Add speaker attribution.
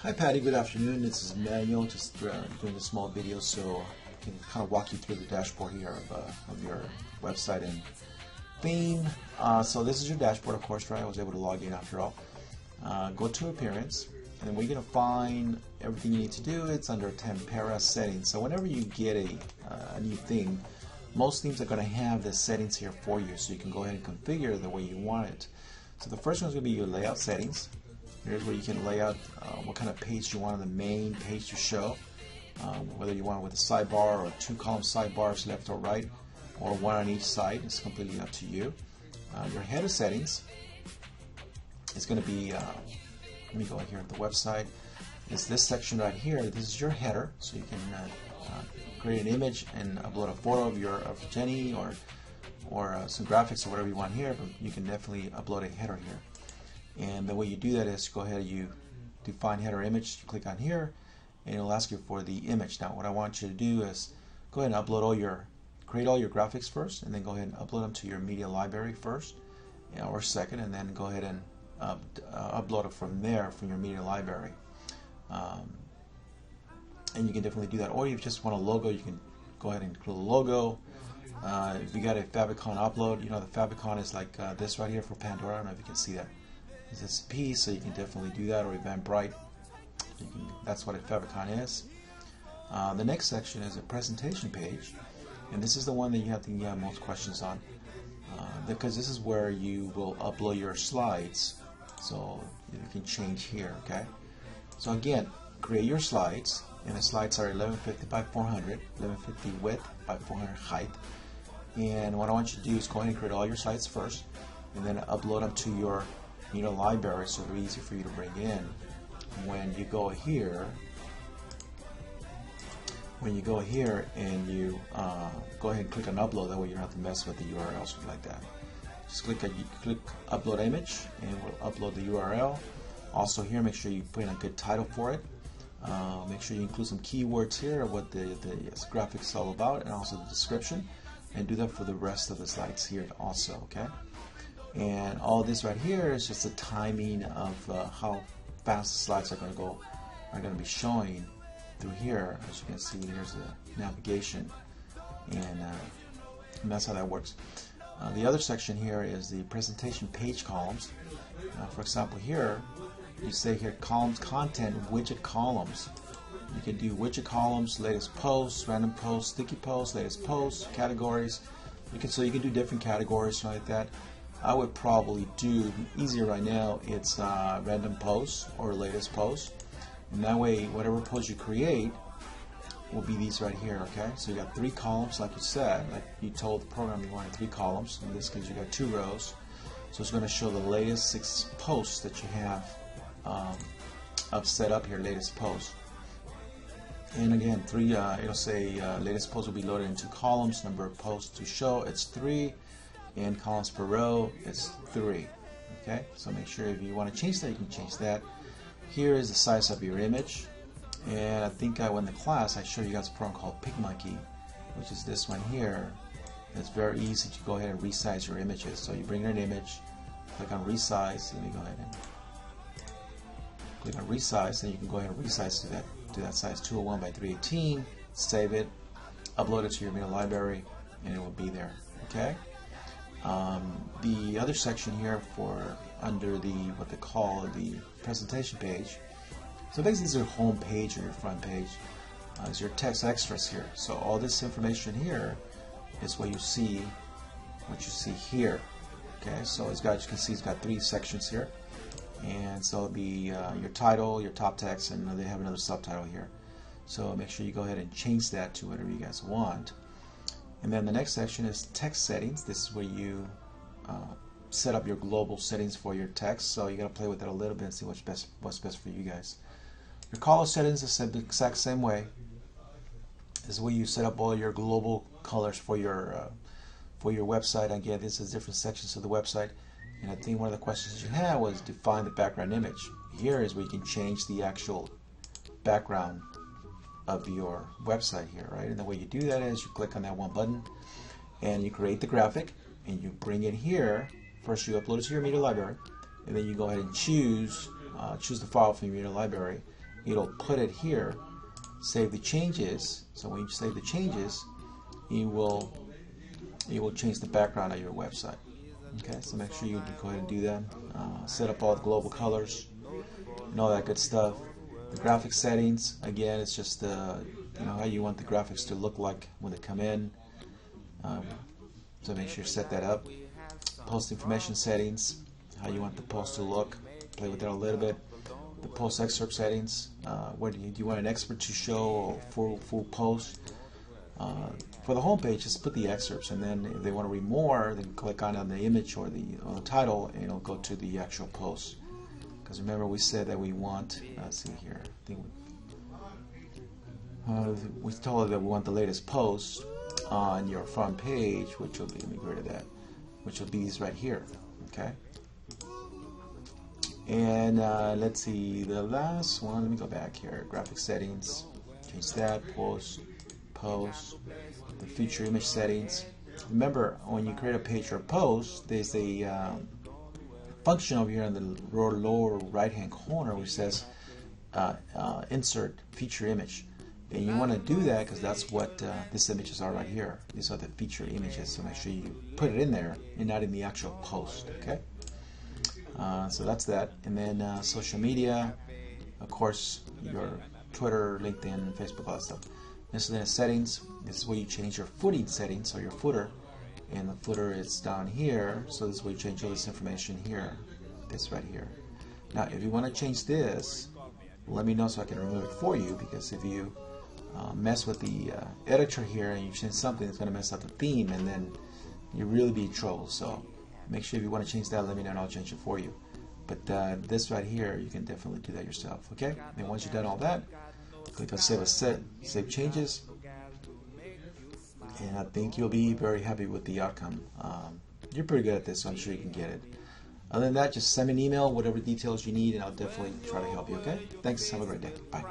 Speaker 1: Hi Patty, good afternoon. This is Manuel, just doing a small video so I can kind of walk you through the dashboard here of your website and theme. So this is your dashboard, of course, right? I was able to log in after all. Go to Appearance, and then we're going to find everything you need to do. It's under Tempera Settings. So whenever you get a new theme, most themes are going to have the settings here for you, so you can go ahead and configure the way you want it. So the first one is going to be your layout settings. Here's where you can lay out what kind of page you want on the main page to show, whether you want it with a sidebar or 2-column sidebars left or right, or one on each side. It's completely up to you. Your header settings is going to be, let me go here at the website, is this section right here. This is your header, so you can create an image and upload a photo of Jenny or some graphics or whatever you want here, but you can definitely upload a header here. And the way you do that is go ahead, you define header image, you click on here, and it'll ask you for the image. Now what I want you to do is go ahead and upload create all your graphics first, and then go ahead and upload them to your media library first, or second, and then go ahead and upload it from there, from your media library. And you can definitely do that, or if you just want a logo, you can go ahead and include a logo. If you got a favicon upload, you know the favicon is like this right here for Pandora. I don't know if you can see that. It's a piece, so you can definitely do that, or Eventbrite. That's what a favicon is. The next section is a presentation page, and this is the one that you have to get most questions on, because this is where you will upload your slides. So you can change here, okay? So again, create your slides, and the slides are 1150 by 400, 1150 width by 400 height. And what I want you to do is go ahead and create all your slides first, and then upload them to your library, so they're easy for you to bring in. When you go here and you go ahead and click on upload, that way you don't have to mess with the URL or something like that. Just click upload image, and it will upload the URL. Also here, make sure you put in a good title for it. Make sure you include some keywords here of what the graphic is all about, and also the description, and do that for the rest of the slides here also, okay? And all this right here is just the timing of how fast the slides are going to be showing through here. As you can see, here's the navigation, and that's how that works. The other section here is the presentation page columns. For example, here you say here columns, content, widget columns. You can do widget columns, latest posts, random posts, sticky posts, latest posts, categories. So you can do different categories like that. I would probably do easier right now. It's random posts or latest posts, and that way whatever post you create will be these right here. Okay, so you got 3 columns, like you said, like you told the program you wanted 3 columns. In this case, you got 2 rows, so it's going to show the latest 6 posts that you have set up here. Latest posts, and again, 3. It'll say latest post will be loaded into columns. Number of posts to show, it's 3. And columns per row, it's 3. Okay, so make sure if you want to change that, you can change that. Here is the size of your image, and I think in the class I showed you guys a program called PicMonkey, which is this one here. It's very easy to go ahead and resize your images. So you bring in an image, click on resize. Let me go ahead and click on resize, and you can go ahead and resize to that size, 201 by 318. Save it, upload it to your media library, and it will be there. Okay. The other section here under what they call the presentation page. So basically, it's your home page or your front page. Is your text extras here. So all this information here is what you see here. Okay, so as you can see, it's got 3 sections here, and so it'll be your title, your top text, and they have another subtitle here. So make sure you go ahead and change that to whatever you guys want. And then the next section is text settings. This is where you set up your global settings for your text. So you got to play with it a little bit and see what's best for you guys. Your color settings is the exact same way. This is where you set up all your global colors for your website. Again, this is different sections of the website. And I think one of the questions you had was define the background image. Here is where you can change the actual background of your website here, right? And the way you do that is you click on that one button, and you create the graphic, and you bring it here. First, you upload it to your media library, and then you go ahead and choose the file from your media library, it'll put it here, save the changes. So when you save the changes, it will change the background of your website. Okay, so make sure you go ahead and do that. Set up all the global colors and all that good stuff. The graphic settings, again, it's just how you want the graphics to look like when they come in. So make sure you set that up. Post information settings, how you want the post to look. Play with that a little bit. The post excerpt settings, do you want an expert to show or full post? For the home page, just put the excerpts, and then if they want to read more, then click on the image or the title, and it'll go to the actual post. Because remember, we said that we want, let's see here, I think we told that we want the latest post on your front page, which will be, let me get rid of that, which will be these right here, okay? And let's see, the last one, let me go back here, graphic settings, change that, post, the feature image settings. Remember, when you create a page or post, there's a function over here in the lower right hand corner which says insert feature image, and you want to do that because that's what these images are right here. These are the feature images, so make sure you put it in there and not in the actual post. Okay, so that's that. And then social media, of course, your Twitter, LinkedIn, Facebook, all that stuff. Miscellaneous settings, this is where you change your footing settings, so your footer, and the footer is down here, so this is where you change all this information here, this right here. Now if you want to change this, let me know so I can remove it for you, because if you mess with the editor here and you change something, it's going to mess up the theme, and then you'll really be in trouble. So make sure if you want to change that, let me know and I'll change it for you. But this right here, you can definitely do that yourself. Okay, and once you've done all that, click on save changes, and I think you'll be very happy with the outcome. You're pretty good at this, so I'm sure you can get it. Other than that, just send me an email, whatever details you need, and I'll definitely try to help you. Okay, thanks, have a great day, bye.